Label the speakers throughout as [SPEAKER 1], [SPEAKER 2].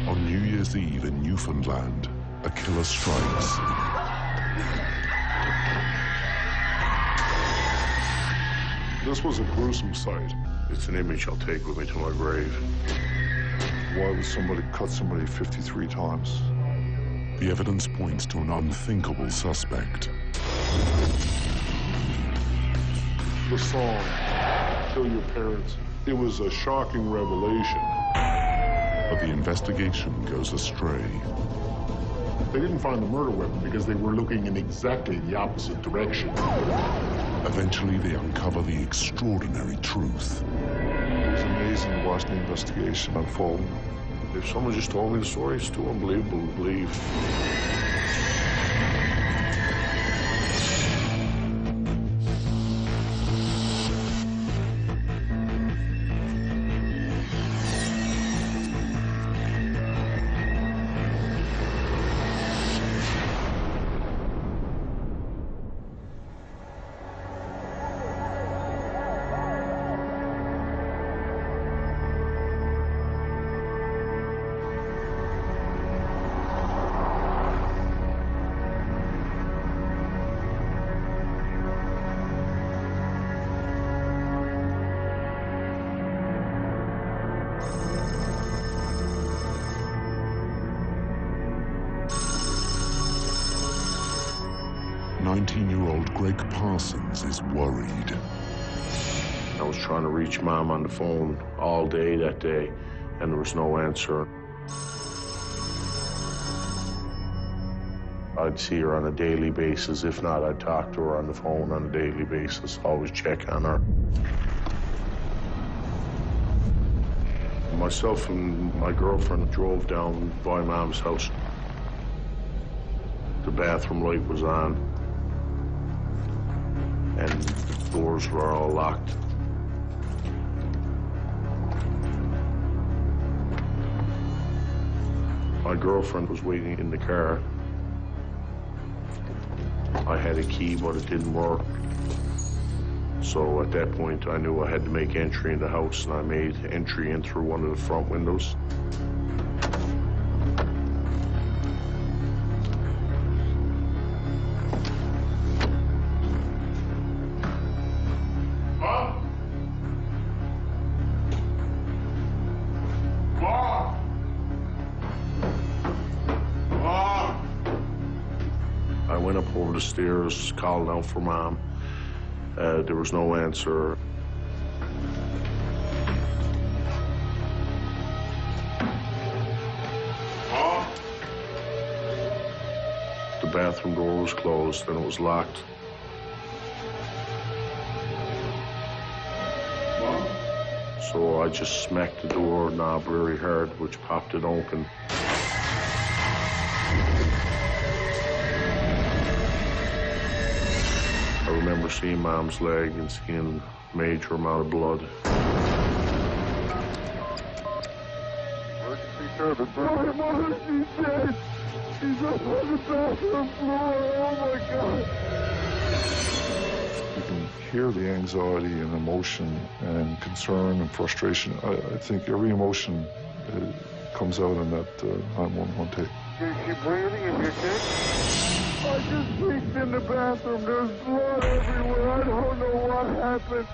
[SPEAKER 1] On New Year's Eve in Newfoundland, a killer strikes.
[SPEAKER 2] This was a gruesome sight.
[SPEAKER 3] It's an image I'll take with me to my grave.
[SPEAKER 2] Why would somebody cut somebody 53 times?
[SPEAKER 1] The evidence points to an unthinkable suspect.
[SPEAKER 2] The song, Kill Your Parents, it was a shocking revelation.
[SPEAKER 1] But the investigation goes astray.
[SPEAKER 2] They didn't find the murder weapon because they were looking in exactly the opposite direction.
[SPEAKER 1] Eventually, they uncover the extraordinary truth.
[SPEAKER 2] It was amazing to watch the investigation unfold.
[SPEAKER 3] If someone just told me the story, it's too unbelievable to believe.
[SPEAKER 1] "19-year-old Greg Parsons is worried.
[SPEAKER 3] I was trying to reach Mom on the phone all day that day, and there was no answer. I'd see her on a daily basis. If not, I'd talk to her on the phone on a daily basis, always check on her. Myself and my girlfriend drove down by Mom's house. The bathroom light was on, and the doors were all locked. My girlfriend was waiting in the car. I had a key, but it didn't work. So at that point, I knew I had to make entry in the house, and I made entry in through one of the front windows. I went up over the stairs, called out for Mom. There was no answer. The bathroom door was closed and it was locked. So I just smacked the door knob very hard, which popped it open. I remember seeing Mom's leg and seeing a major amount of blood.
[SPEAKER 2] Emergency service. My mother, she's dead. She's up on the bathroom floor. Oh, my God. You can hear the anxiety and emotion and concern and frustration. I think every emotion comes out in that 911 tape.
[SPEAKER 4] Is she breathing? Is your kid? I just peeked in the bathroom. There's blood everywhere. I don't know what happened.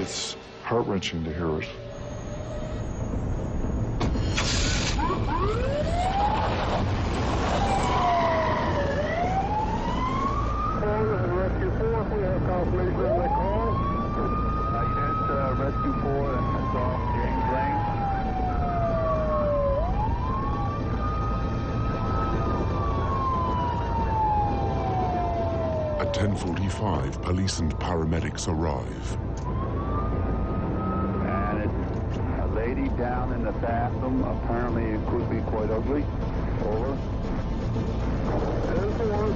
[SPEAKER 2] It's heart-wrenching to hear it.
[SPEAKER 4] Rescue 4, we have confirmation of that call.
[SPEAKER 5] Unit Rescue 4, that's off James Lane.
[SPEAKER 1] At 10:45, police and paramedics arrive.
[SPEAKER 5] And it's a lady down in the bathroom. Apparently it could be quite ugly. Over.
[SPEAKER 4] There's the one.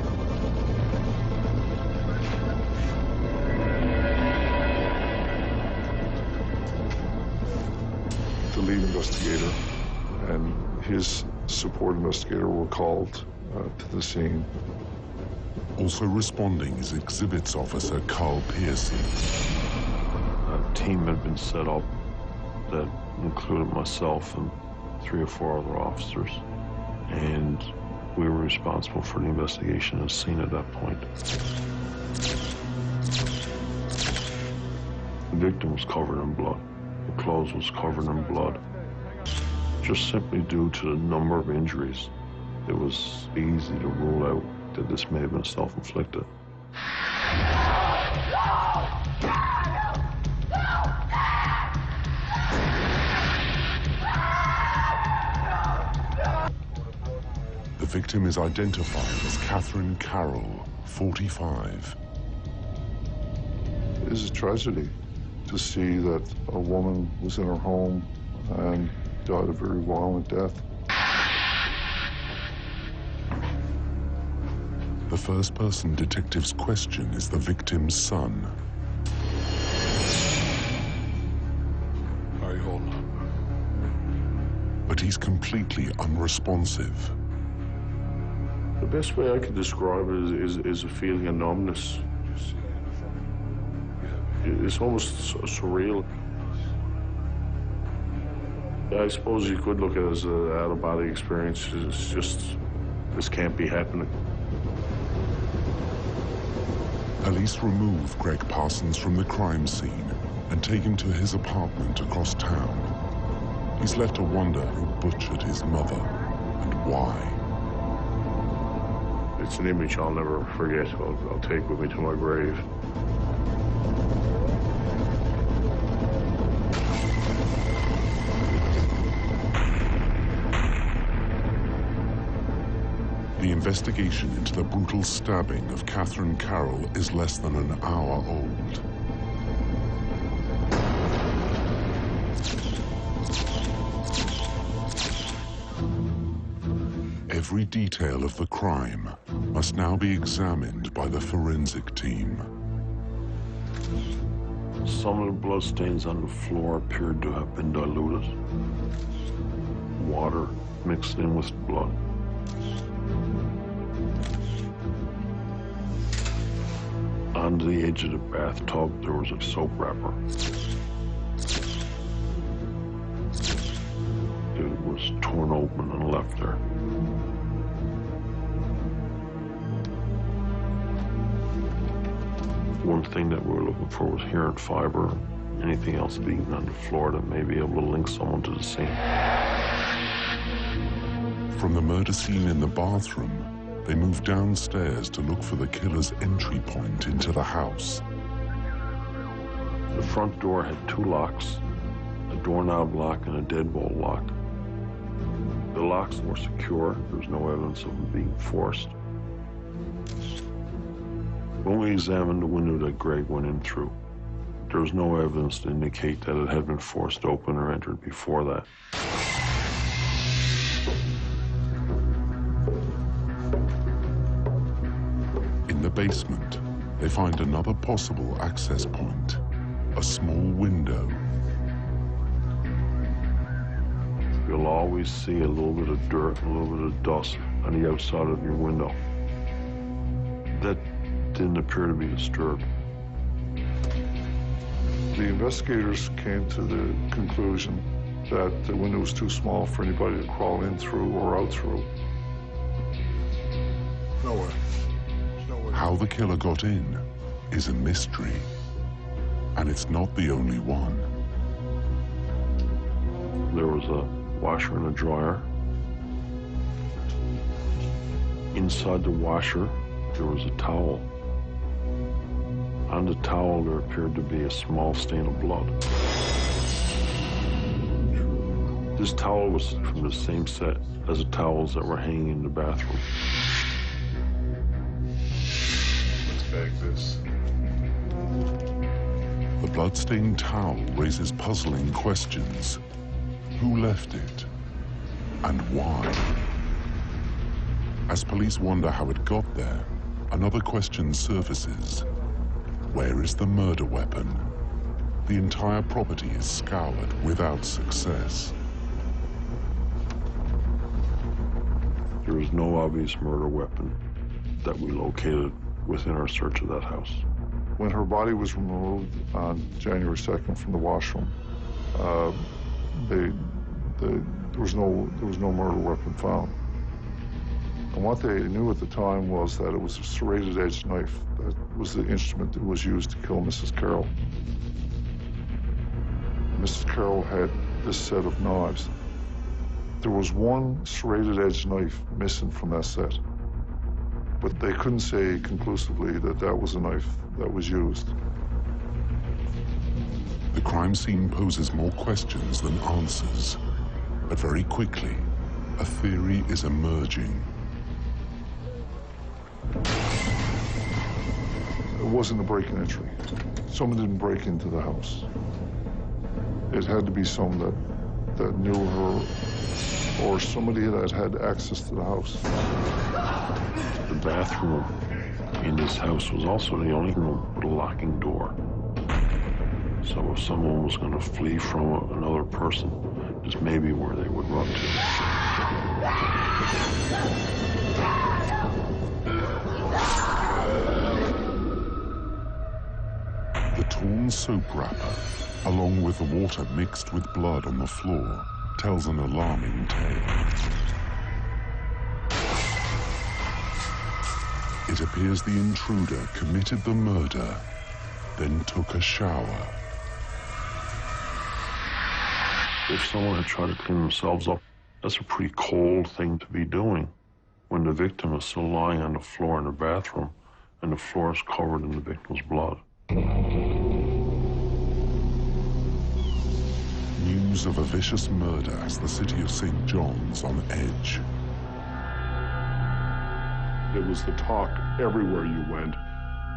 [SPEAKER 2] The lead investigator and his support investigator were called to the scene.
[SPEAKER 1] Also responding is exhibits officer Carl Pearson.
[SPEAKER 6] A team had been set up that included myself and 3 or 4 other officers. And we were responsible for the investigation of the scene at that point. The victim was covered in blood. The clothes was covered in blood. Just simply due to the number of injuries, it was easy to rule out that this may have been self-inflicted.
[SPEAKER 1] The victim is identified as Catherine Carroll, 45.
[SPEAKER 2] It is a tragedy to see that a woman was in her home and died a very violent death.
[SPEAKER 1] The first person detectives question is the victim's son. But he's completely unresponsive.
[SPEAKER 3] The best way I could describe it is a feeling of numbness. It's almost surreal. I suppose you could look at it as an out-of-body experience. It's just, this can't be happening.
[SPEAKER 1] Police remove Greg Parsons from the crime scene and take him to his apartment across town. He's left to wonder who butchered his mother and why.
[SPEAKER 3] It's an image I'll never forget. I'll take with me to my grave.
[SPEAKER 1] The investigation into the brutal stabbing of Catherine Carroll is less than an hour old. Every detail of the crime must now be examined by the forensic team.
[SPEAKER 6] Some of the bloodstains on the floor appeared to have been diluted. Water mixed in with blood. On the edge of the bathtub, there was a soap wrapper. It was torn open and left there. One thing that we were looking for was hair and fiber. Anything else being on the floor that may be able to link someone to the scene.
[SPEAKER 1] From the murder scene in the bathroom, they move downstairs to look for the killer's entry point into the house.
[SPEAKER 6] The front door had 2 locks, a doorknob lock and a deadbolt lock. The locks were secure. There was no evidence of them being forced. When we examined the window that Greg went in through, there was no evidence to indicate that it had been forced open or entered before that.
[SPEAKER 1] In the basement, they find another possible access point, a small window.
[SPEAKER 6] You'll always see a little bit of dirt, a little bit of dust on the outside of your window. That didn't appear to be disturbed.
[SPEAKER 2] The investigators came to the conclusion that the window was too small for anybody to crawl in through or out through.
[SPEAKER 1] Nowhere. How the killer got in is a mystery, and it's not the only one.
[SPEAKER 6] There was a washer and a dryer. Inside the washer, there was a towel. On the towel, there appeared to be a small stain of blood. This towel was from the same set as the towels that were hanging in the bathroom.
[SPEAKER 2] Let's bag this.
[SPEAKER 1] The bloodstained towel raises puzzling questions. Who left it? And why? As police wonder how it got there, another question surfaces. Where is the murder weapon? The entire property is scoured without success.
[SPEAKER 6] There is no obvious murder weapon that we located within our search of that house.
[SPEAKER 2] When her body was removed on January 2nd from the washroom, there was no murder weapon found. And what they knew at the time was that it was a serrated edge knife that was the instrument that was used to kill Mrs. Carroll. Mrs. Carroll had this set of knives. There was one serrated edge knife missing from that set, but they couldn't say conclusively that that was a knife that was used.
[SPEAKER 1] The crime scene poses more questions than answers, but very quickly, a theory is emerging.
[SPEAKER 2] It wasn't a break and entry. Someone didn't break into the house. It had to be someone that knew her or somebody that had access to the house.
[SPEAKER 6] The bathroom in this house was also the only room with a locking door. So if someone was going to flee from another person, this may be where they would run to.
[SPEAKER 1] The torn soap wrapper, along with the water mixed with blood on the floor, tells an alarming tale. It appears the intruder committed the murder, then took a shower.
[SPEAKER 6] If someone had tried to clean themselves up, that's a pretty cold thing to be doing when the victim is still lying on the floor in the bathroom and the floor is covered in the victim's blood.
[SPEAKER 1] News of a vicious murder has the city of St. John's on edge.
[SPEAKER 3] It was the talk everywhere you went.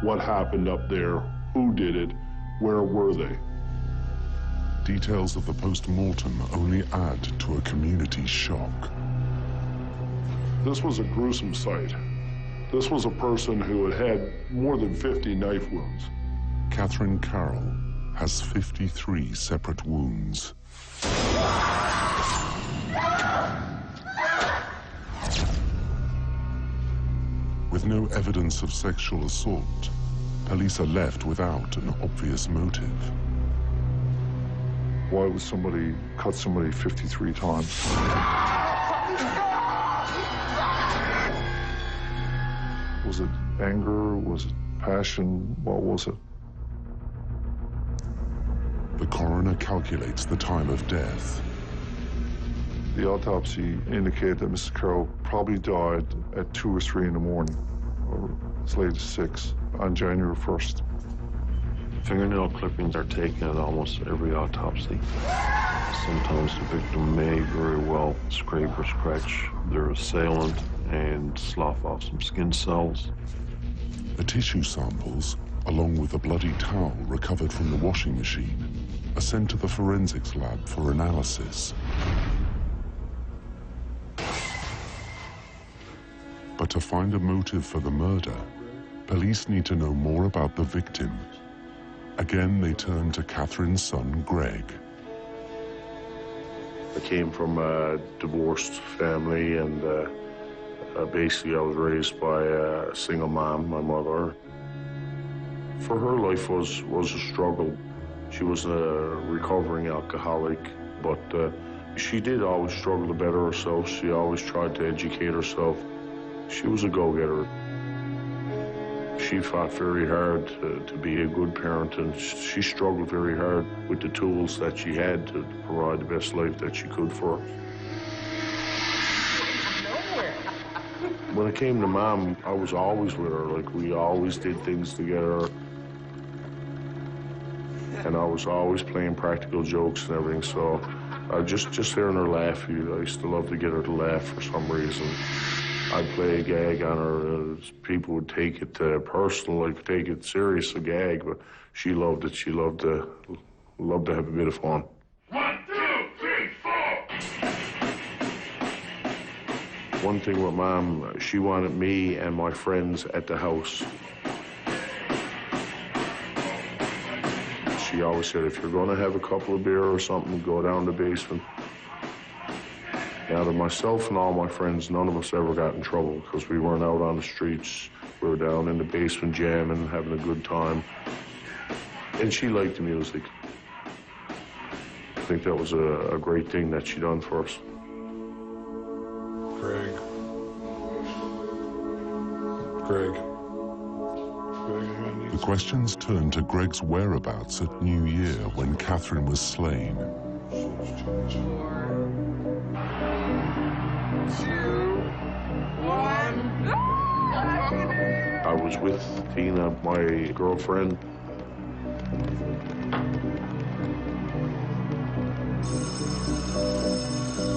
[SPEAKER 3] What happened up there? Who did it? Where were they?
[SPEAKER 1] Details of the post-mortem only add to a community shock.
[SPEAKER 3] This was a gruesome sight. This was a person who had had more than 50 knife wounds.
[SPEAKER 1] Catherine Carroll has 53 separate wounds. With no evidence of sexual assault, police are left without an obvious motive.
[SPEAKER 2] Why would somebody cut somebody 53 times? Was it anger? Was it passion? What was it?
[SPEAKER 1] The coroner calculates the time of death.
[SPEAKER 2] The autopsy indicated that Mrs. Carroll probably died at 2 or 3 in the morning, or as late as 6, on January 1st.
[SPEAKER 6] Fingernail clippings are taken at almost every autopsy. Sometimes the victim may very well scrape or scratch their assailant and slough off some skin cells.
[SPEAKER 1] The tissue samples, along with the bloody towel recovered from the washing machine, are sent to the forensics lab for analysis. But to find a motive for the murder, police need to know more about the victim. Again, they turn to Catherine's son, Greg.
[SPEAKER 3] I came from a divorced family, and basically I was raised by a single mom, my mother. For her, life was a struggle. She was a recovering alcoholic, but she did always struggle to better herself. She always tried to educate herself. She was a go-getter. She fought very hard to be a good parent, and she struggled very hard with the tools that she had to provide the best life that she could for her. When it came to Mom, I was always with her. Like, we always did things together. And I was always playing practical jokes and everything, so just hearing her laugh, I used to love to get her to laugh for some reason. I'd play a gag on her. People would take it personal, like take it serious, a gag, but she loved it. She loved to have a bit of fun.
[SPEAKER 4] 1, 2, 3, 4.
[SPEAKER 3] One thing with Mom, she wanted me and my friends at the house. She always said, if you're going to have a couple of beer or something, go down the basement. Out of myself and all my friends, none of us ever got in trouble because we weren't out on the streets. We were down in the basement jamming, having a good time. And she liked the music. think that was a great thing that she done for us.
[SPEAKER 7] Greg.
[SPEAKER 1] The questions turned to Greg's whereabouts at New Year when Catherine was slain.
[SPEAKER 4] 4, 2, 1.
[SPEAKER 3] I was with Tina, my girlfriend.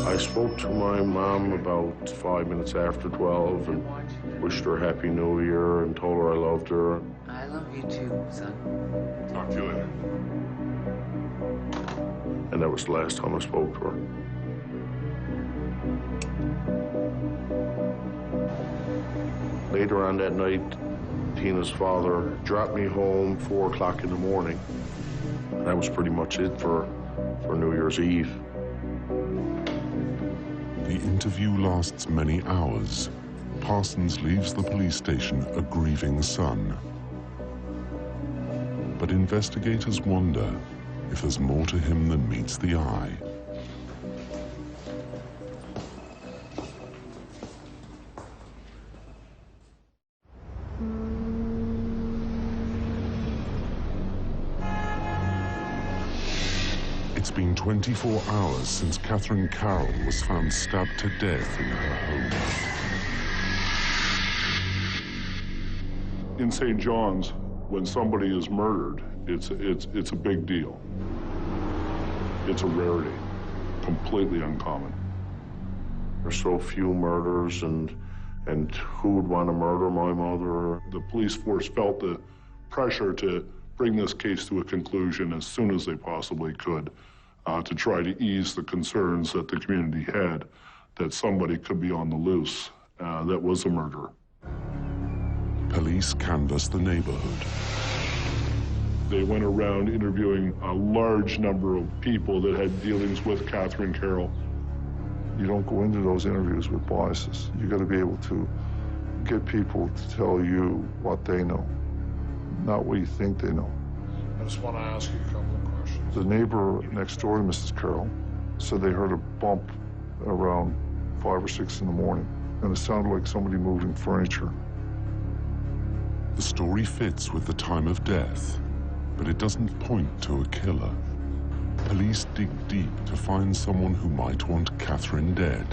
[SPEAKER 3] I spoke to my mom about 5 minutes after 12 and wished her a Happy New Year and told her I loved her.
[SPEAKER 8] I love you too, son.
[SPEAKER 7] Talk to you later.
[SPEAKER 3] And that was the last time I spoke to her. Later on that night, Tina's father dropped me home 4 o'clock in the morning. And that was pretty much it for New Year's Eve.
[SPEAKER 1] The interview lasts many hours. Parsons leaves the police station a grieving son. But investigators wonder if there's more to him than meets the eye. It's been 24 hours since Catherine Carroll was found stabbed to death in her home.
[SPEAKER 2] In St. John's, when somebody is murdered, it's a big deal. It's a rarity, completely uncommon.
[SPEAKER 3] There's so few murders, and who would want to murder my mother?
[SPEAKER 2] The police force felt the pressure to bring this case to a conclusion as soon as they possibly could, to try to ease the concerns that the community had that somebody could be on the loose that was a murderer.
[SPEAKER 1] Police canvassed the neighborhood.
[SPEAKER 2] They went around interviewing a large number of people that had dealings with Catherine Carroll. You don't go into those interviews with biases. You got to be able to get people to tell you what they know, not what you think they know.
[SPEAKER 7] I just want to ask you a couple of questions.
[SPEAKER 2] The neighbor next door to Mrs. Carroll said they heard a bump around 5 or 6 in the morning, and it sounded like somebody moving furniture.
[SPEAKER 1] The story fits with the time of death, but it doesn't point to a killer. Police dig deep to find someone who might want Catherine dead.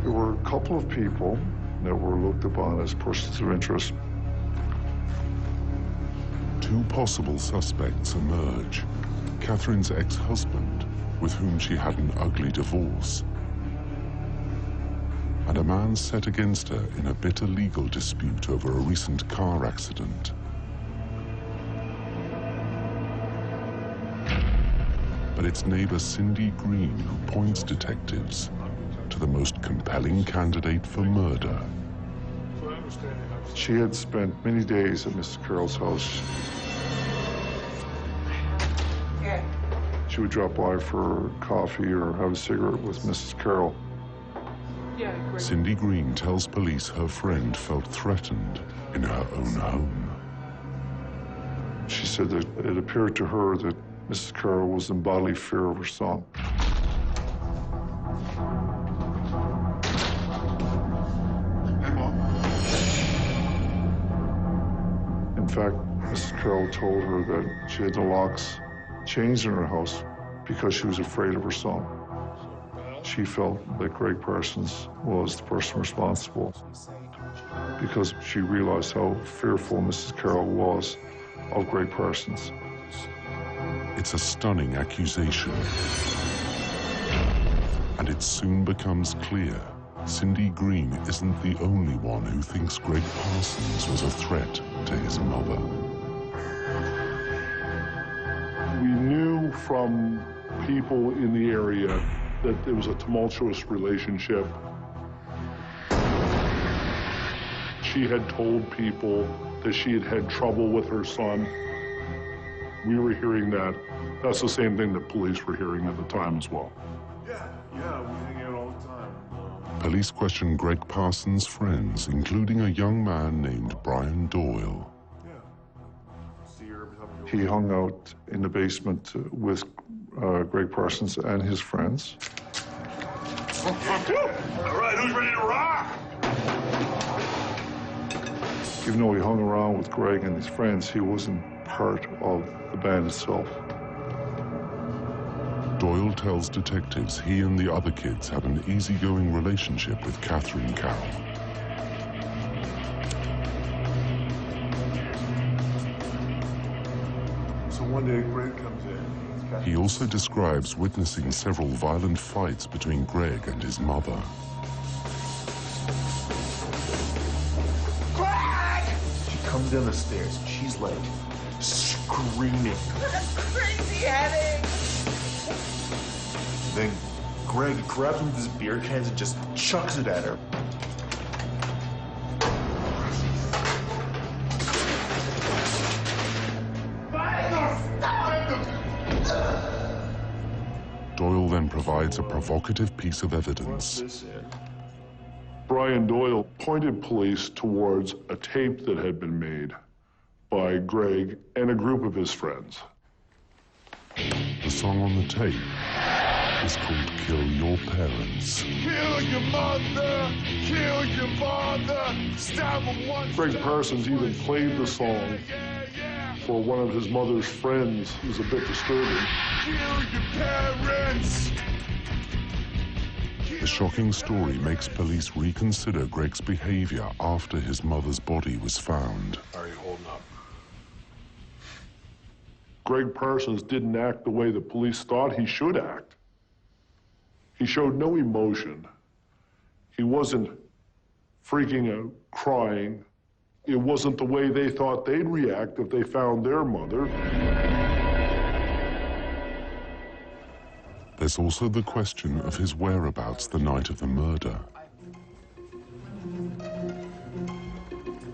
[SPEAKER 2] There were a couple of people that were looked upon as persons of interest.
[SPEAKER 1] 2 possible suspects emerge. Catherine's ex-husband, with whom she had an ugly divorce, and a man set against her in a bitter legal dispute over a recent car accident. But it's neighbor Cindy Green who points detectives to the most compelling candidate for murder.
[SPEAKER 2] She had spent many days at Mrs. Carroll's house. She would drop by for coffee or have a cigarette with Mrs. Carroll.
[SPEAKER 1] Cindy Green tells police her friend felt threatened in her own home.
[SPEAKER 2] She said that it appeared to her that Mrs. Carroll was in bodily fear of her son. In fact, Mrs. Carroll told her that she had the locks changed in her house because she was afraid of her son. She felt that Greg Parsons was the person responsible because she realized how fearful Mrs. Carroll was of Greg Parsons.
[SPEAKER 1] It's a stunning accusation. And it soon becomes clear Cindy Green isn't the only one who thinks Greg Parsons was a threat to his mother.
[SPEAKER 2] We knew from people in the area that there was a tumultuous relationship. She had told people that she had had trouble with her son. We were hearing that. That's the same thing that police were hearing at the time as well.
[SPEAKER 7] Yeah, we hang out all the time.
[SPEAKER 1] Police questioned Greg Parsons' friends, including a young man named Brian Doyle.
[SPEAKER 2] He he hung out in the basement with Greg Parsons and his friends.
[SPEAKER 7] All right, who's ready to rock?
[SPEAKER 2] Even though he hung around with Greg and his friends, he wasn't part of the band itself.
[SPEAKER 1] Doyle tells detectives he and the other kids had an easygoing relationship with Catherine Cow.
[SPEAKER 7] So one day Greg comes in.
[SPEAKER 1] He also describes witnessing several violent fights between Greg and his mother.
[SPEAKER 9] She comes down the stairs and she's like screaming.
[SPEAKER 8] Crazy headache.
[SPEAKER 9] Then Greg grabs one of his beer cans and just chucks it at her.
[SPEAKER 1] Doyle then provides a provocative piece of evidence.
[SPEAKER 2] Brian Doyle pointed police towards a tape that had been made by Greg and a group of his friends.
[SPEAKER 1] The song on the tape is called Kill Your Parents.
[SPEAKER 7] Kill your mother, kill your father, stab him once.
[SPEAKER 2] Greg Parsons even played the song for one of his mother's friends. It was a bit disturbing.
[SPEAKER 7] Kill your parents.
[SPEAKER 1] The shocking story makes police reconsider Greg's behavior after his mother's body was found.
[SPEAKER 7] How are you holding up?
[SPEAKER 2] Greg Parsons didn't act the way the police thought he should act. He showed no emotion. He wasn't freaking out, crying. It wasn't the way they thought they'd react if they found their mother.
[SPEAKER 1] There's also the question of his whereabouts the night of the murder.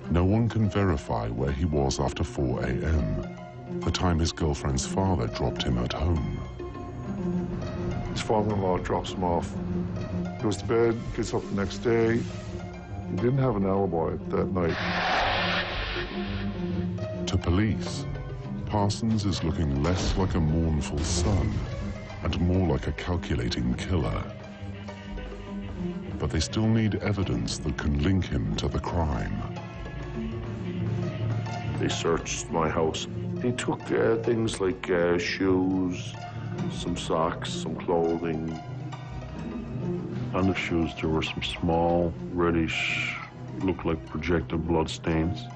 [SPEAKER 1] No one can verify where he was after 4 a.m., the time his girlfriend's father dropped him at home.
[SPEAKER 2] His father-in-law drops him off, goes to bed, gets up the next day. He didn't have an alibi that night.
[SPEAKER 1] To police, Parsons is looking less like a mournful son and more like a calculating killer. But they still need evidence that can link him to the crime.
[SPEAKER 3] They searched my house. They took things like shoes, some socks, some clothing.
[SPEAKER 6] On the shoes, there were some small, reddish, looked like projected blood stains.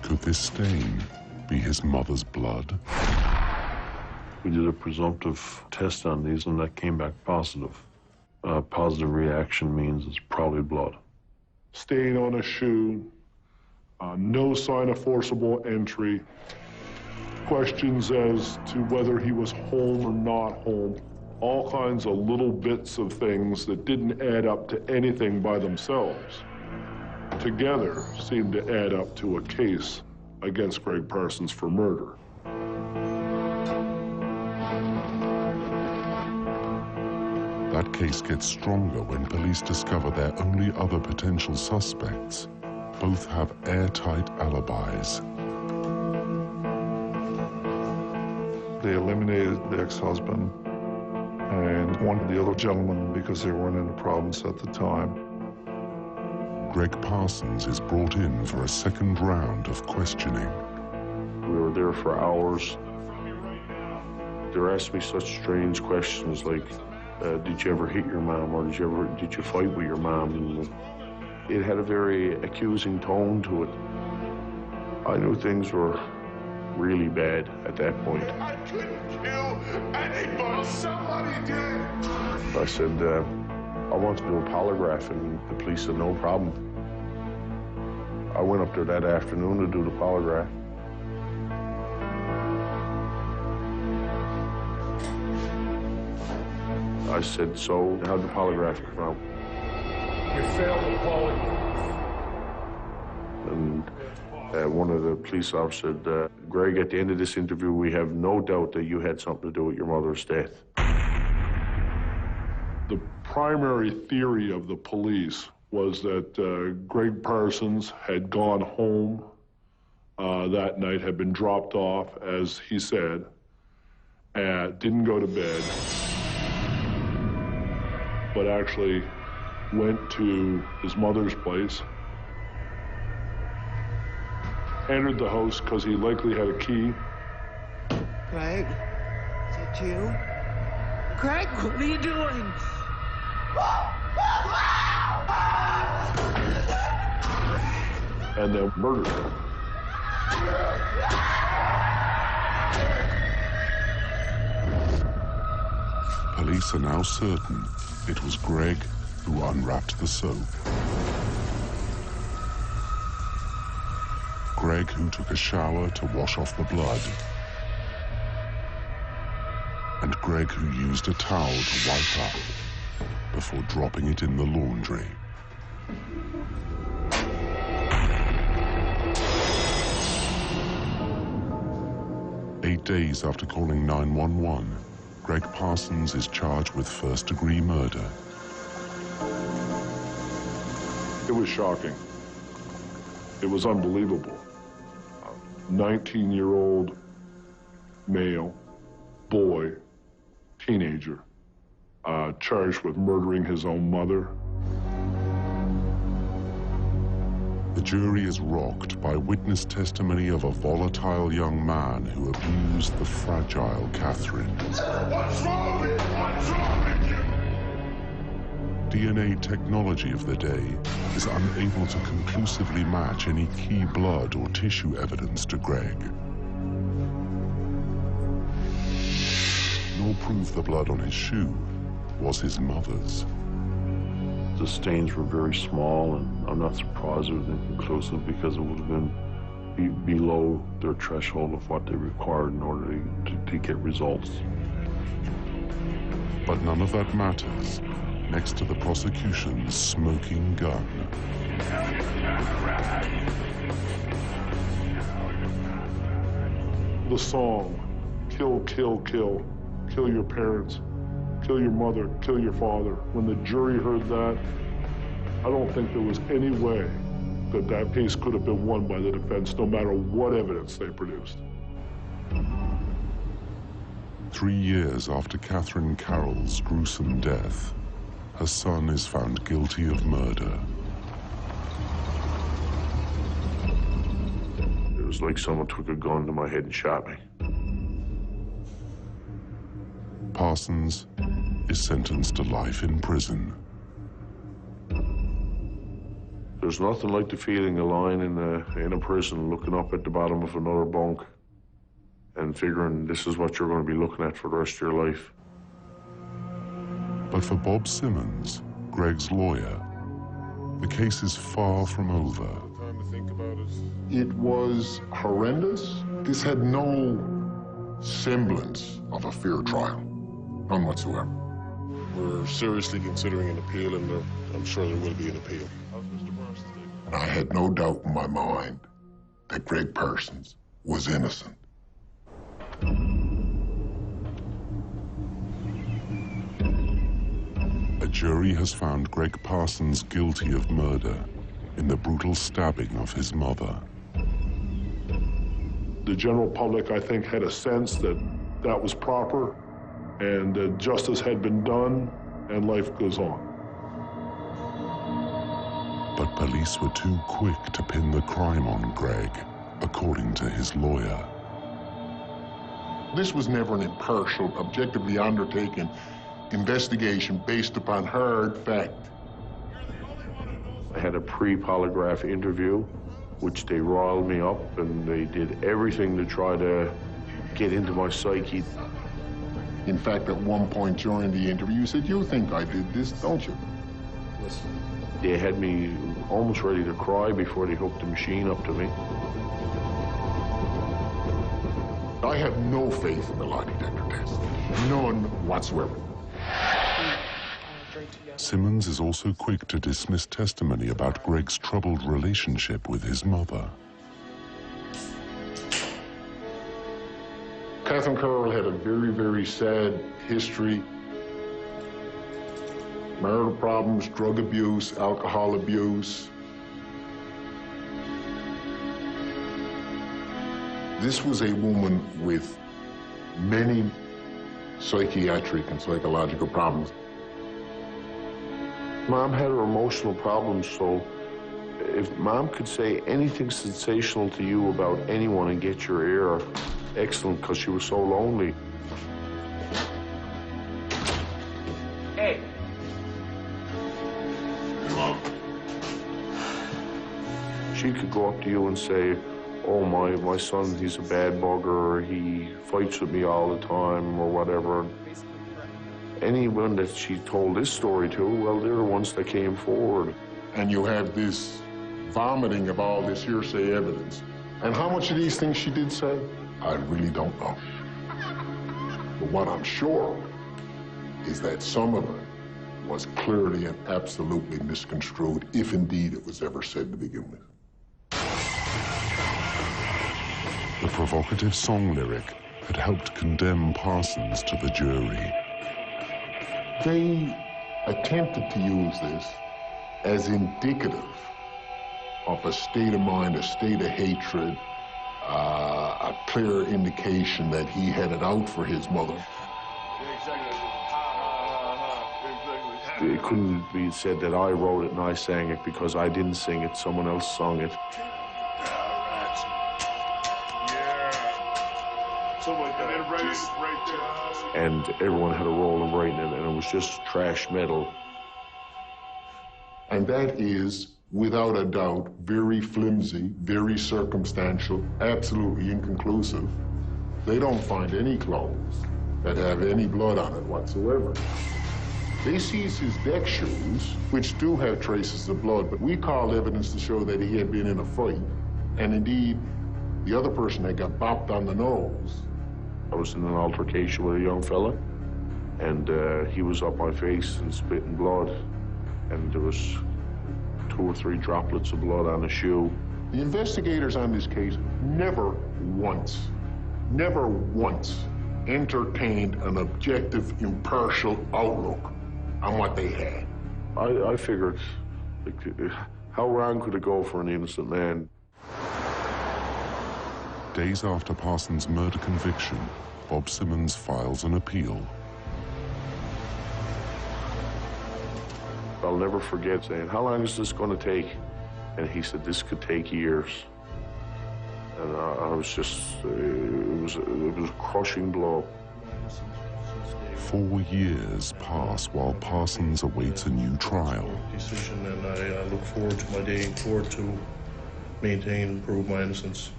[SPEAKER 1] Could this stain be his mother's blood?
[SPEAKER 6] We did a presumptive test on these, and that came back positive. A positive reaction means it's probably blood.
[SPEAKER 2] Stain on a shoe, no sign of forcible entry, questions as to whether he was home or not home, all kinds of little bits of things that didn't add up to anything by themselves, together seemed to add up to a case against Greg Parsons for murder.
[SPEAKER 1] That case gets stronger when police discover their only other potential suspects both have airtight alibis.
[SPEAKER 2] They eliminated the ex-husband and one of the other gentlemen because they weren't in the province at the time.
[SPEAKER 1] Greg Parsons is brought in for a second round of questioning.
[SPEAKER 3] We were there for hours. They were asking me such strange questions like, did you ever hit your mom, or did you fight with your mom? And it had a very accusing tone to it. I knew things were really bad at that point.
[SPEAKER 7] I couldn't kill anybody. Somebody did.
[SPEAKER 3] I said, I want to do a polygraph, and the police said, no problem. I went up there that afternoon to do the polygraph. I said, so how'd the polygraph come out?
[SPEAKER 7] You failed the polygraph.
[SPEAKER 3] And one of the police officers said, Greg, at the end of this interview, we have no doubt that you had something to do with your mother's death.
[SPEAKER 2] The primary theory of the police was that Greg Parsons had gone home
[SPEAKER 3] that night had been dropped off, as he said, and didn't go to bed, but actually went to his mother's place, entered the house because he likely had a key.
[SPEAKER 8] Greg, is it you? Greg, what are you doing?
[SPEAKER 3] And then murdered him.
[SPEAKER 1] Police are now certain it was Greg who unwrapped the soap. Greg who took a shower to wash off the blood. And Greg who used a towel to wipe up before dropping it in the laundry. Eight days after calling 911, Greg Parsons is charged with first-degree murder.
[SPEAKER 3] It was shocking. It was unbelievable. 19-year-old male, boy, teenager, charged with murdering his own mother.
[SPEAKER 1] The jury is rocked by witness testimony of a volatile young man who abused the fragile Catherine.
[SPEAKER 7] What's wrong with you? What's wrong with you?
[SPEAKER 1] DNA technology of the day is unable to conclusively match any key blood or tissue evidence to Greg. Nor prove the blood on his shoe was his mother's.
[SPEAKER 6] The stains were very small, and I'm not surprised it was inconclusive because it would have been below their threshold of what they required in order to get results.
[SPEAKER 1] But none of that matters next to the prosecution's smoking gun.
[SPEAKER 3] The song, kill, kill, kill, kill your parents, kill your mother, kill your father. When the jury heard that, I don't think there was any way that that case could have been won by the defense, no matter what evidence they produced.
[SPEAKER 1] 3 years after Catherine Carroll's gruesome death, her son is found guilty of murder.
[SPEAKER 3] It was like someone took a gun to my head and shot me.
[SPEAKER 1] Parsons is sentenced to life in prison.
[SPEAKER 3] There's nothing like the feeling of lying in a prison, looking up at the bottom of another bunk and figuring this is what you're going to be looking at for the rest of your life.
[SPEAKER 1] But for Bob Simmons, Greg's lawyer, the case is far from over.
[SPEAKER 7] Time to think about it.
[SPEAKER 10] It was horrendous. This had no semblance of a fair trial. None whatsoever.
[SPEAKER 7] We're seriously considering an appeal, and I'm sure there will be an appeal. How's Mr. Parsons doing?
[SPEAKER 10] And I had no doubt in my mind that Greg Parsons was innocent.
[SPEAKER 1] A jury has found Greg Parsons guilty of murder in the brutal stabbing of his mother.
[SPEAKER 3] The general public, I think, had a sense that that was proper and that justice had been done and life goes on.
[SPEAKER 1] But police were too quick to pin the crime on Greg, according to his lawyer.
[SPEAKER 10] This was never an impartial, objectively undertaken investigation based upon hard fact.
[SPEAKER 3] I had a pre-polygraph interview, which they riled me up, and they did everything to try to get into my psyche.
[SPEAKER 10] In fact, at one point during the interview, you said, "You think I did this, don't you?"
[SPEAKER 3] They had me almost ready to cry before they hooked the machine up to me.
[SPEAKER 10] I have no faith in the lie detector test. None whatsoever.
[SPEAKER 1] Simmons is also quick to dismiss testimony about Greg's troubled relationship with his mother.
[SPEAKER 10] Catherine Carroll had a very, very sad history. Marital problems, drug abuse, alcohol abuse. This was a woman with many psychiatric and psychological problems.
[SPEAKER 3] Mom had her emotional problems, so if Mom could say anything sensational to you about anyone and get your ear, excellent, because she was so lonely.
[SPEAKER 9] Hey.
[SPEAKER 3] She could go up to you and say, oh, my son, he's a bad bugger, or he fights with me all the time, or whatever. Anyone that she told this story to, well, they're the ones that came forward.
[SPEAKER 10] And you have this vomiting of all this hearsay evidence. And how much of these things she did say, I really don't know. But what I'm sure of is that some of it was clearly and absolutely misconstrued, if indeed it was ever said to begin with.
[SPEAKER 1] The provocative song lyric had helped condemn Parsons to the jury.
[SPEAKER 10] They attempted to use this as indicative of a state of mind, a state of hatred, a clear indication that he had it out for his mother.
[SPEAKER 3] It couldn't be said that I wrote it and I sang it, because I didn't sing it, someone else sung it. And everyone had a role in writing it, and it was just trash metal.
[SPEAKER 10] And that is, without a doubt, very flimsy, very circumstantial, absolutely inconclusive. They don't find any clothes that have any blood on it whatsoever. They seize his deck shoes, which do have traces of blood, but we call evidence to show that he had been in a fight. And indeed, the other person had got bopped on the nose.
[SPEAKER 3] I was in an altercation with a young fella, and he was up my face and spitting blood, and there was 2 or 3 droplets of blood on the shoe.
[SPEAKER 10] The investigators on this case never once entertained an objective, impartial outlook on what they had.
[SPEAKER 3] I figured, like, how wrong could it go for an innocent man?
[SPEAKER 1] Days after Parsons' murder conviction, Bob Simmons files an appeal.
[SPEAKER 3] I'll never forget saying, how long is this going to take? And he said, this could take years. And I was just, it was a crushing blow.
[SPEAKER 1] 4 years pass while Parsons awaits a new trial.
[SPEAKER 7] Decision, and I look forward to my day in court to maintain and prove my innocence.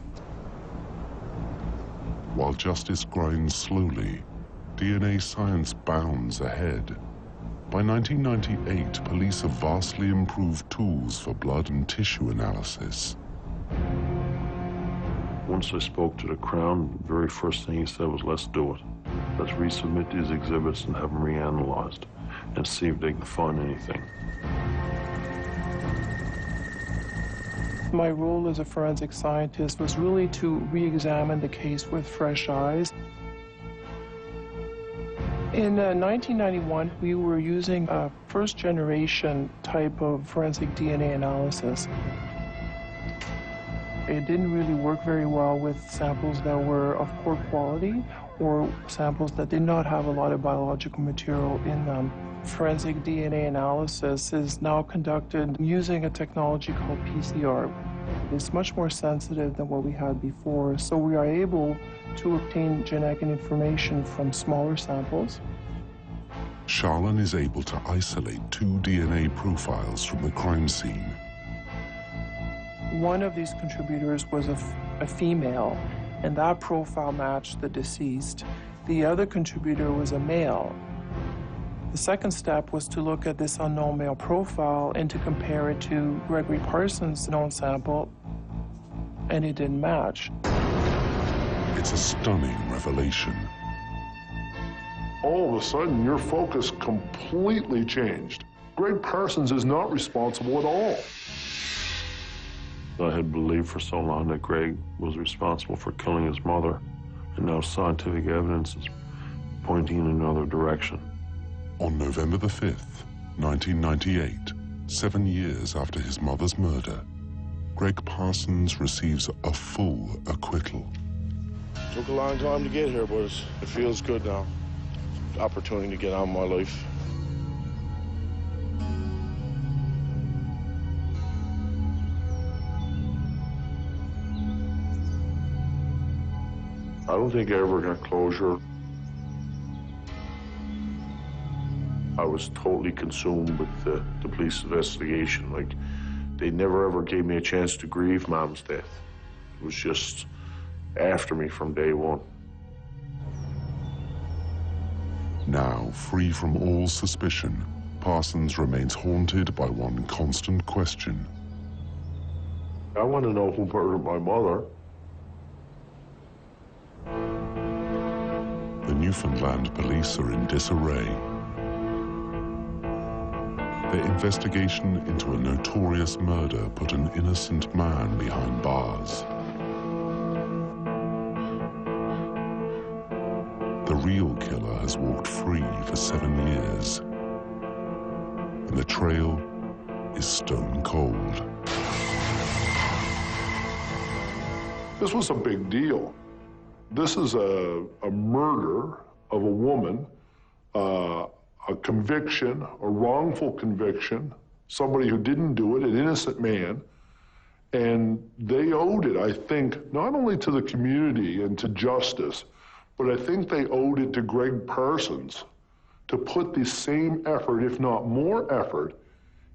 [SPEAKER 1] While justice grinds slowly, DNA science bounds ahead. By 1998, police have vastly improved tools for blood and tissue analysis.
[SPEAKER 6] Once I spoke to the Crown, the very first thing he said was, let's do it. Let's resubmit these exhibits and have them reanalyzed and see if they can find anything.
[SPEAKER 11] My role as a forensic scientist was really to re-examine the case with fresh eyes. In 1991, we were using a first-generation type of forensic DNA analysis. It didn't really work very well with samples that were of poor quality or samples that did not have a lot of biological material in them. Forensic DNA analysis is now conducted using a technology called PCR. It's much more sensitive than what we had before, so we are able to obtain genetic information from smaller samples.
[SPEAKER 1] Charlene is able to isolate 2 DNA profiles from the crime scene.
[SPEAKER 11] One of these contributors was a female, and that profile matched the deceased. The other contributor was a male. The second step was to look at this unknown male profile and to compare it to Gregory Parsons' known sample, and it didn't match.
[SPEAKER 1] It's a stunning revelation.
[SPEAKER 2] All of a sudden, your focus completely changed. Greg Parsons is not responsible at all.
[SPEAKER 6] I had believed for so long that Greg was responsible for killing his mother, and now scientific evidence is pointing in another direction.
[SPEAKER 1] On November the 5th, 1998, 7 years after his mother's murder, Greg Parsons receives a full acquittal.
[SPEAKER 7] Took a long time to get here, but it feels good now. Opportunity to get on with my life.
[SPEAKER 3] I don't think I ever got closure. I was totally consumed with the police investigation. Like, they never ever gave me a chance to grieve Mom's death. It was just after me from day one.
[SPEAKER 1] Now, free from all suspicion, Parsons remains haunted by one constant question.
[SPEAKER 3] I want to know who murdered my mother.
[SPEAKER 1] The Newfoundland police are in disarray. Their investigation into a notorious murder put an innocent man behind bars. The real killer has walked free for 7 years, and the trail is stone cold.
[SPEAKER 2] This was a big deal. This is a murder of a woman, a conviction, a wrongful conviction, somebody who didn't do it, an innocent man. And they owed it, I think, not only to the community and to justice, but I think they owed it to Greg Parsons to put the same effort, if not more effort,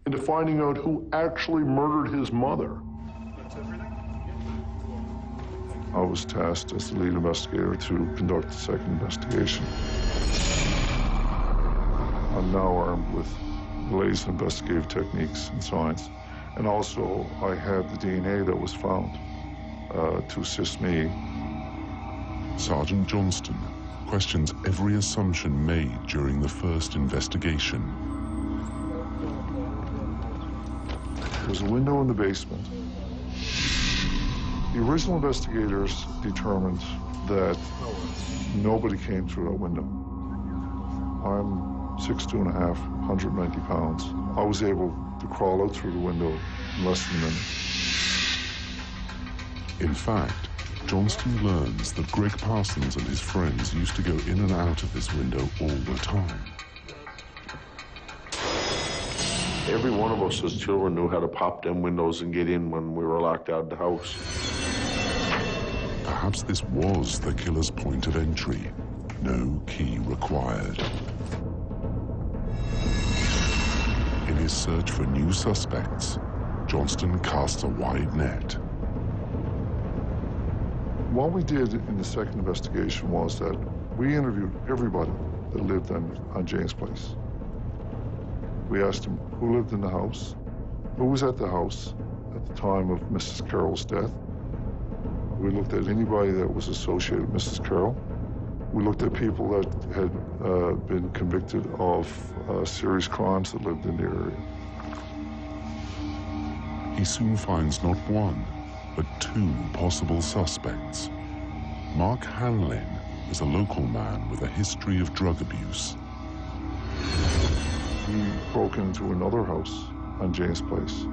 [SPEAKER 2] into finding out who actually murdered his mother. I was tasked as the lead investigator to conduct the second investigation. I'm now armed with the latest investigative techniques and science. And also, I had the DNA that was found to assist me.
[SPEAKER 1] Sergeant Johnston questions every assumption made during the first investigation.
[SPEAKER 2] There's a window in the basement. The original investigators determined that nobody came through that window. I'm 6'2.5", 190 pounds. I was able to crawl out through the window in less than a minute.
[SPEAKER 1] In fact, Johnston learns that Greg Parsons and his friends used to go in and out of this window all the time.
[SPEAKER 3] Every one of us as children knew how to pop them windows and get in when we were locked out of the house.
[SPEAKER 1] Perhaps this was the killer's point of entry. No key required. In his search for new suspects, Johnston casts a wide net.
[SPEAKER 2] What we did in the second investigation was that we interviewed everybody that lived on James Place. We asked them who lived in the house, who was at the house at the time of Mrs. Carroll's death. We looked at anybody that was associated with Mrs. Carroll. We looked at people that had been convicted of serious crimes that lived in the area.
[SPEAKER 1] He soon finds not one, but two possible suspects. Mark Hanlin is a local man with a history of drug abuse.
[SPEAKER 2] He broke into another house on James Place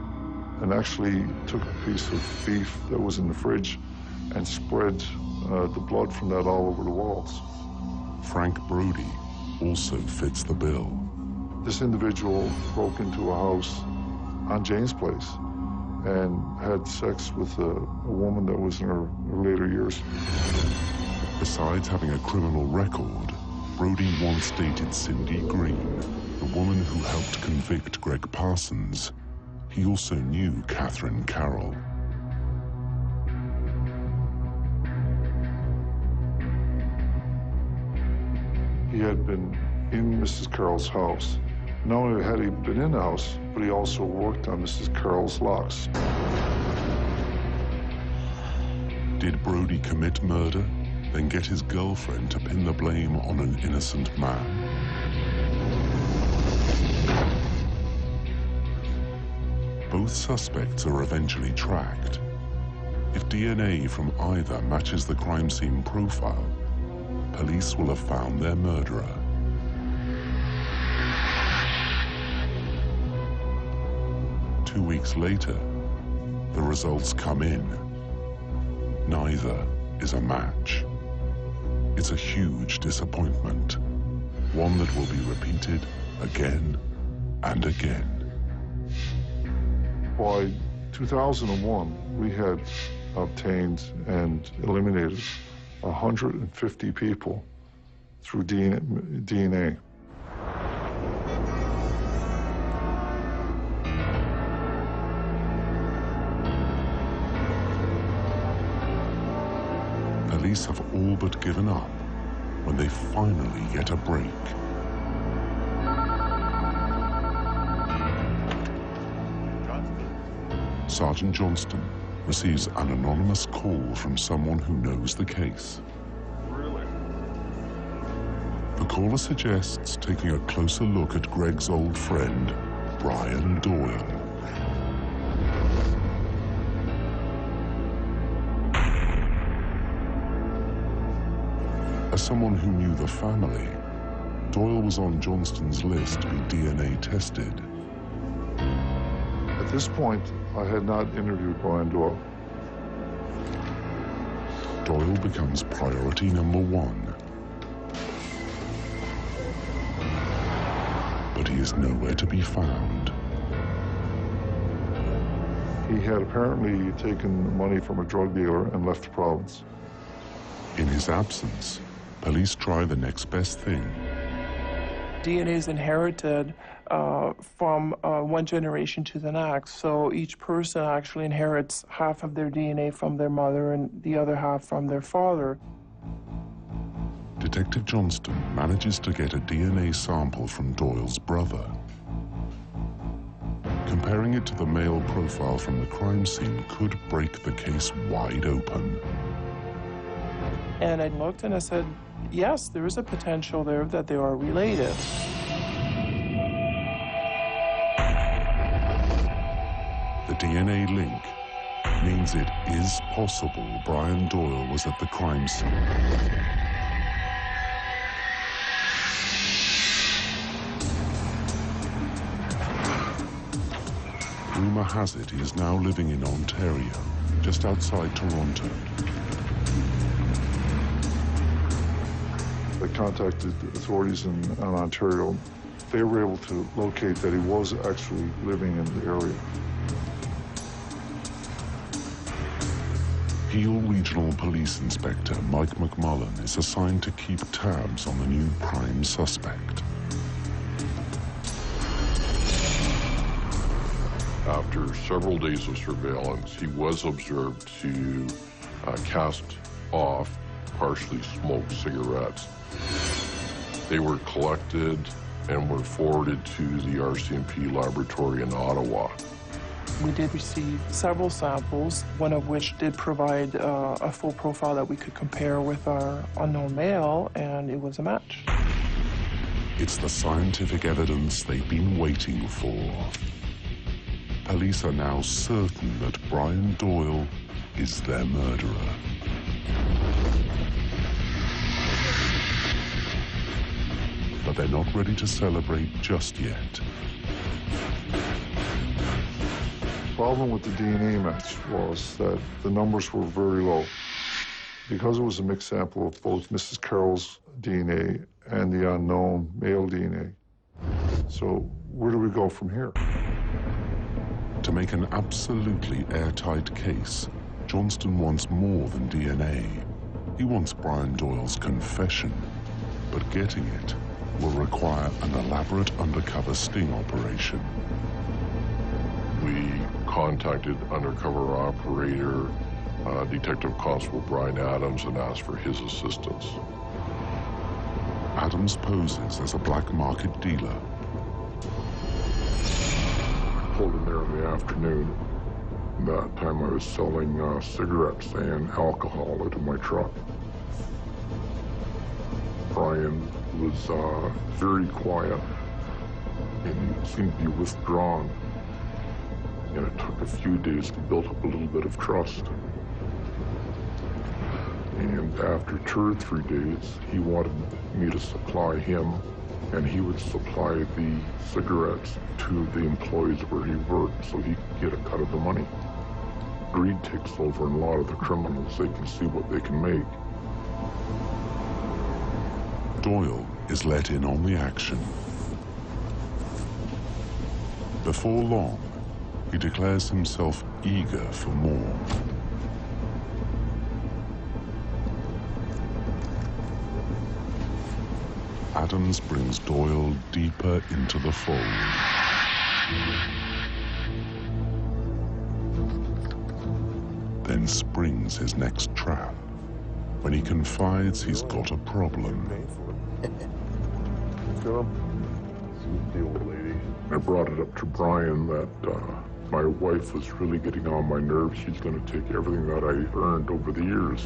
[SPEAKER 2] and actually took a piece of beef that was in the fridge and spread the blood from that all over the walls.
[SPEAKER 1] Frank Brody also fits the bill.
[SPEAKER 2] This individual broke into a house on James Place and had sex with a woman that was in her later years.
[SPEAKER 1] Besides having a criminal record, Brody once dated Cindy Green, the woman who helped convict Greg Parsons. He also knew Catherine Carroll.
[SPEAKER 2] He had been in Mrs. Carroll's house. Not only had he been in the house, but he also worked on Mrs. Carroll's locks.
[SPEAKER 1] Did Brody commit murder, then get his girlfriend to pin the blame on an innocent man? Both suspects are eventually tracked. If DNA from either matches the crime scene profile, police will have found their murderer. Two weeks later, the results come in. Neither is a match. It's a huge disappointment, one that will be repeated again and again.
[SPEAKER 2] By 2001, we had obtained and eliminated 150 people through DNA.
[SPEAKER 1] Police have all but given up when they finally get a break. Sergeant Johnston receives an anonymous call from someone who knows the case.
[SPEAKER 3] Really?
[SPEAKER 1] The caller suggests taking a closer look at Greg's old friend, Brian Doyle. As someone who knew the family, Doyle was on Johnston's list to be DNA tested.
[SPEAKER 2] At this point, I had not interviewed Brian Doyle.
[SPEAKER 1] Doyle becomes priority number one. But he is nowhere to be found.
[SPEAKER 2] He had apparently taken money from a drug dealer and left the province.
[SPEAKER 1] In his absence, police try the next best thing.
[SPEAKER 11] DNA is inherited from one generation to the next. So each person actually inherits half of their DNA from their mother and the other half from their father.
[SPEAKER 1] Detective Johnston manages to get a DNA sample from Doyle's brother. Comparing it to the male profile from the crime scene could break the case wide open.
[SPEAKER 11] And I looked and I said, yes, there is a potential there that they are related.
[SPEAKER 1] The DNA link means it is possible Brian Doyle was at the crime scene. Rumor has it he is now living in Ontario, just outside Toronto.
[SPEAKER 2] I contacted authorities in Ontario. They were able to locate that he was actually living in the area.
[SPEAKER 1] Peel Regional Police Inspector Mike McMullen is assigned to keep tabs on the new prime suspect.
[SPEAKER 12] After several days of surveillance, he was observed to cast off partially smoked cigarettes. They were collected and were forwarded to the RCMP laboratory in Ottawa.
[SPEAKER 11] We did receive several samples, one of which did provide a full profile that we could compare with our unknown male, and it was a match.
[SPEAKER 1] It's the scientific evidence they've been waiting for. Police are now certain that Brian Doyle is their murderer. But they're not ready to celebrate just yet.
[SPEAKER 2] The problem with the DNA match was that the numbers were very low. Because it was a mixed sample of both Mrs. Carroll's DNA and the unknown male DNA. So where do we go from here?
[SPEAKER 1] To make an absolutely airtight case, Johnston wants more than DNA. He wants Brian Doyle's confession, but getting it will require an elaborate undercover sting operation.
[SPEAKER 12] We contacted undercover operator Detective Constable Brian Adams and asked for his assistance.
[SPEAKER 1] Adams poses as a black market dealer.
[SPEAKER 12] Pulled in there in the afternoon. That time I was selling cigarettes and alcohol out of my truck. Brian was very quiet and seemed to be withdrawn. And it took a few days to build up a little bit of trust. And after 2 or 3 days, he wanted me to supply him, and he would supply the cigarettes to the employees where he worked so he could get a cut of the money. Greed takes over in a lot of the criminals. They can see what they can make.
[SPEAKER 1] Doyle is let in on the action. Before long, he declares himself eager for more. Adams brings Doyle deeper into the fold. Then springs his next trap when he confides he's got a problem.
[SPEAKER 12] I brought it up to Brian that my wife was really getting on my nerves. She's going to take everything that I earned over the years.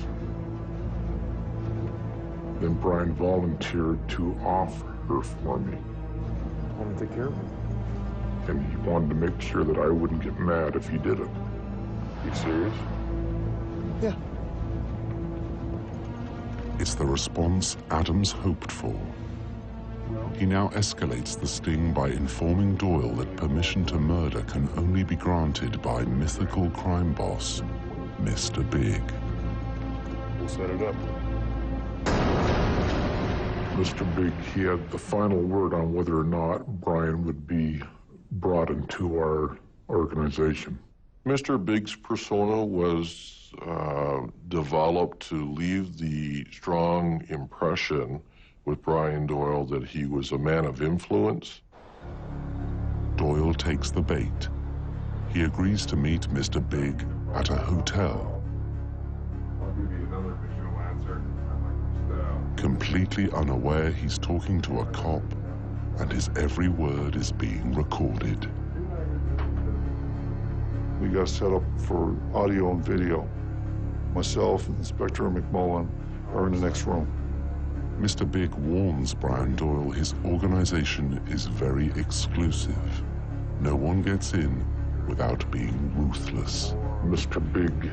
[SPEAKER 12] Then Brian volunteered to offer her for me.
[SPEAKER 9] I want to take care of it.
[SPEAKER 12] And he wanted to make sure that I wouldn't get mad if he did it. You serious?
[SPEAKER 9] Yeah.
[SPEAKER 1] It's the response Adams hoped for. He now escalates the sting by informing Doyle that permission to murder can only be granted by mythical crime boss, Mr. Big.
[SPEAKER 7] We'll set it up.
[SPEAKER 12] Mr. Big, he had the final word on whether or not Brian would be brought into our organization. Mr. Big's persona was developed to leave the strong impression with Brian Doyle that he was a man of influence.
[SPEAKER 1] Doyle takes the bait. He agrees to meet Mr. Big at a hotel.
[SPEAKER 7] I'll give you another fictional answer.
[SPEAKER 1] Completely unaware he's talking to a cop, and his every word is being recorded.
[SPEAKER 2] We got set up for audio and video. Myself and Inspector McMullen are in the next room.
[SPEAKER 1] Mr. Big warns Brian Doyle his organization is very exclusive. No one gets in without being ruthless.
[SPEAKER 12] Mr. Big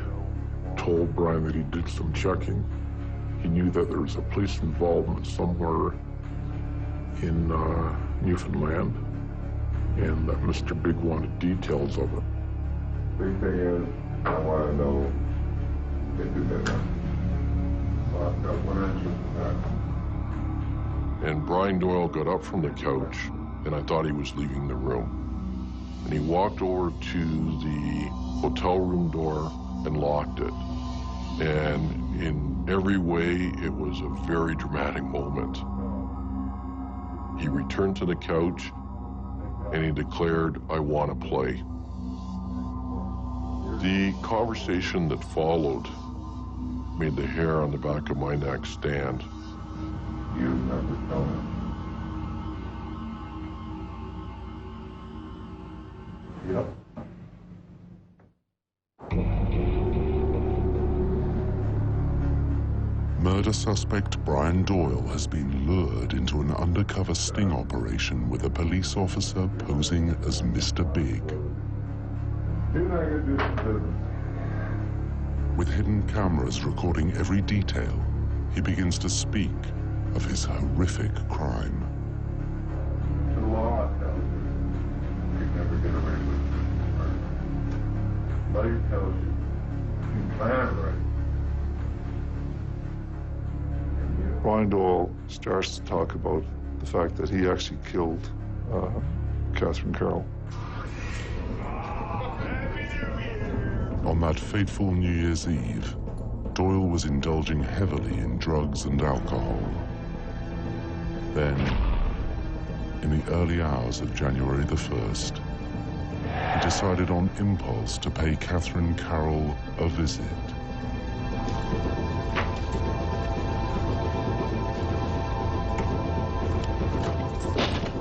[SPEAKER 12] told Brian that he did some checking. He knew that there was a police involvement somewhere in Newfoundland, and that Mr. Big wanted details of it.
[SPEAKER 7] Big thing is, I want to know if you did that. So I've got one answer to that.
[SPEAKER 12] And Brian Doyle got up from the couch, and I thought he was leaving the room. And he walked over to the hotel room door and locked it. And in every way, it was a very dramatic moment. He returned to the couch, and he declared, "I want to play." The conversation that followed made the hair on the back of my neck stand.
[SPEAKER 7] You remember telling me? Yep.
[SPEAKER 1] Murder suspect Brian Doyle has been lured into an undercover sting operation with a police officer posing as Mr. Big.
[SPEAKER 7] Didn't I get this business?
[SPEAKER 1] With hidden cameras recording every detail, he begins to speak of his horrific crime.
[SPEAKER 7] The law tells you you never get away with it. Life tells you you plan it right.
[SPEAKER 2] Brian Doyle starts to talk about the fact that he actually killed Catherine Carroll.
[SPEAKER 1] On that fateful New Year's Eve, Doyle was indulging heavily in drugs and alcohol. Then, in the early hours of January the 1st, he decided on impulse to pay Catherine Carroll a visit.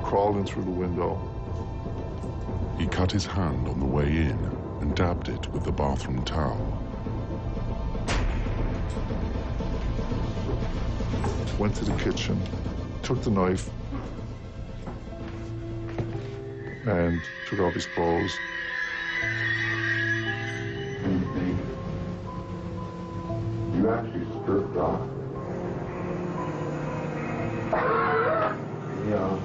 [SPEAKER 2] Crawled in through the window.
[SPEAKER 1] He cut his hand on the way in and dabbed it with the bathroom towel.
[SPEAKER 2] Went to the kitchen, took the knife, and took off his clothes.
[SPEAKER 7] You actually stripped off. Yeah.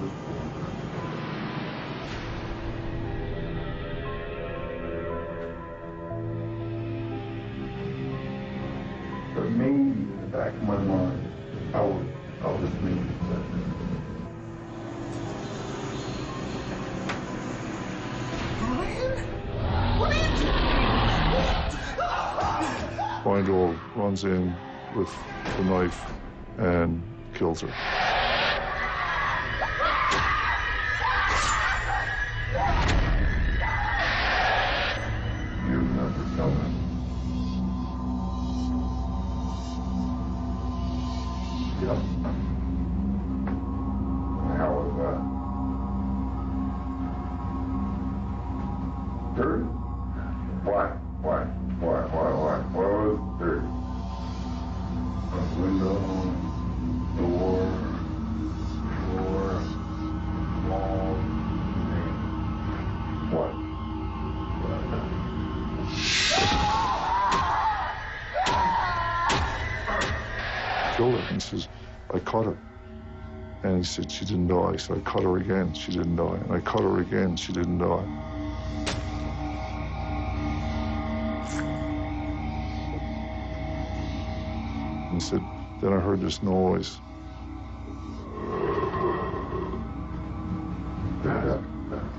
[SPEAKER 7] But maybe in the back of my mind, I was thinking that
[SPEAKER 2] Brian Doyle runs in with the knife and kills her.
[SPEAKER 7] You never tell me. Yep. How was that? Dirty? Why? What was dirty? A window, door, floor, wall, what?
[SPEAKER 2] Killed her. And he says, I cut her. And he said, she didn't die. So I cut her again, she didn't die. And I cut her again, she didn't die. And he said, then I heard this noise.
[SPEAKER 7] That's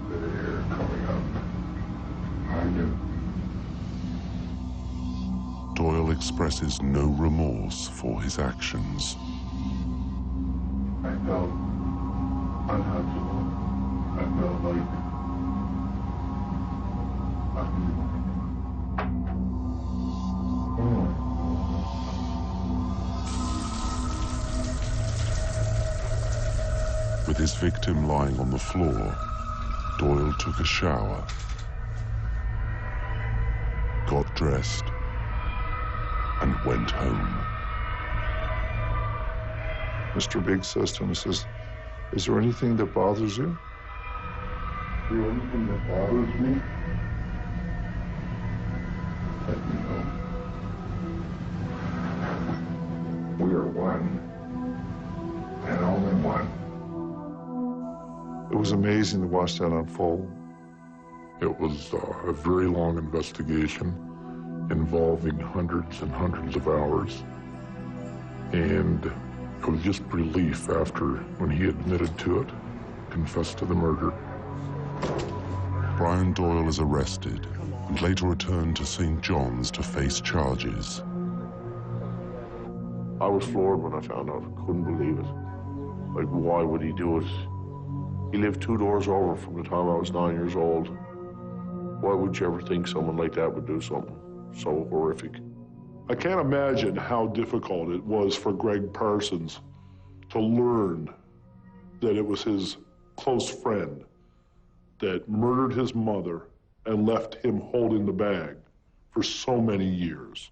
[SPEAKER 7] the air coming up. I knew.
[SPEAKER 1] Doyle expresses no remorse for his actions.
[SPEAKER 7] I felt uncomfortable. I felt like
[SPEAKER 1] With his victim lying on the floor, Doyle took a shower, got dressed, and went home.
[SPEAKER 2] Mr. Big says to him, he says, is there anything that bothers you?
[SPEAKER 7] the only thing that bothers me, let me know. We are one, and only one.
[SPEAKER 2] It was amazing to watch that unfold.
[SPEAKER 12] It was a very long investigation involving hundreds and hundreds of hours. And it was just relief after when he admitted to it, confessed to the murder.
[SPEAKER 1] Brian Doyle is arrested and later returned to St. John's to face charges.
[SPEAKER 3] I was floored when I found out. Couldn't believe it. Like, why would he do it? He lived 2 doors over from the time I was 9 years old. Why would you ever think someone like that would do something so horrific?
[SPEAKER 12] I can't imagine how difficult it was for Greg Parsons to learn that it was his close friend that murdered his mother and left him holding the bag for so many years.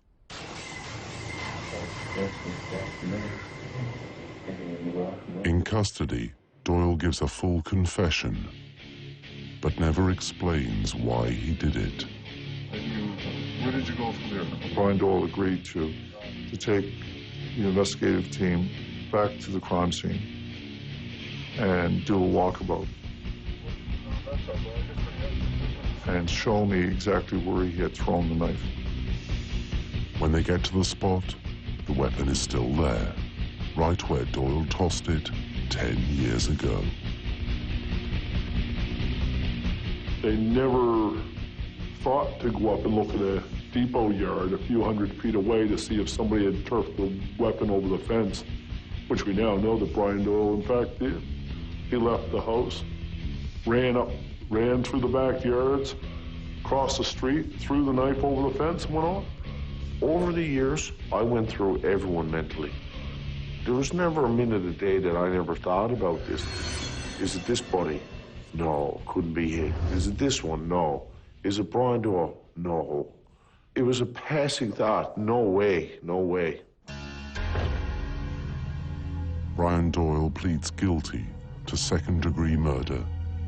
[SPEAKER 1] In custody, Doyle gives a full confession, but never explains why he did it.
[SPEAKER 2] Where did you go from there? Brian Doyle agreed to take the investigative team back to the crime scene and do a walkabout and show me exactly where he had thrown the knife.
[SPEAKER 1] When they get to the spot, the weapon is still there, right where Doyle tossed it 10 years ago.
[SPEAKER 12] They never thought to go up and look at a depot yard a few hundred feet away to see if somebody had turfed the weapon over the fence, which we now know that Brian Doyle, in fact, did. He left the house, ran through the backyards, crossed the street, threw the knife over the fence, and went on.
[SPEAKER 3] Over the years, I went through everyone mentally. There was never a minute a day that I never thought about this. Is it this buddy? No, couldn't be him. Is it this one? No. Is it Brian Doyle? No. It was a passing thought. No way, no way.
[SPEAKER 1] Brian Doyle pleads guilty to second-degree murder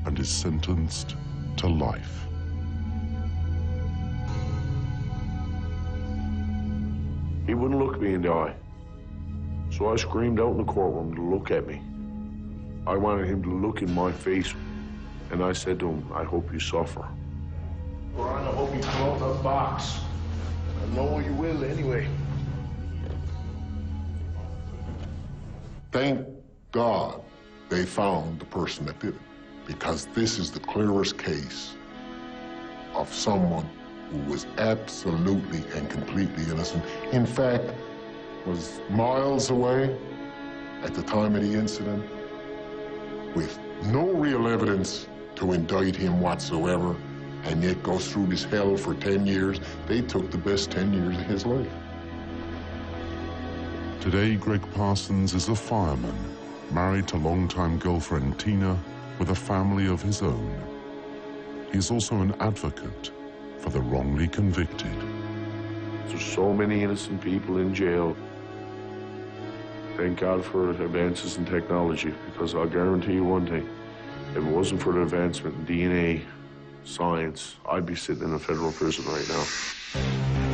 [SPEAKER 1] and is sentenced to life.
[SPEAKER 3] He wouldn't look me in the eye. So I screamed out in the courtroom to look at me. I wanted him to look in my face, and I said to him, I hope you suffer.
[SPEAKER 9] Brian, I hope you blow up that box. I know you will anyway.
[SPEAKER 10] Thank God they found the person that did it, because this is the clearest case of someone who was absolutely and completely innocent. In fact, was miles away at the time of the incident with no real evidence to indict him whatsoever, and yet goes through this hell for 10 years. They took the best 10 years of his life.
[SPEAKER 1] Today, Greg Parsons is a fireman, married to longtime girlfriend Tina, with a family of his own. He is also an advocate for the wrongly convicted.
[SPEAKER 3] There's so many innocent people in jail. Thank God for advances in technology, because I'll guarantee you one thing. If it wasn't for the advancement in DNA, science, I'd be sitting in a federal prison right now.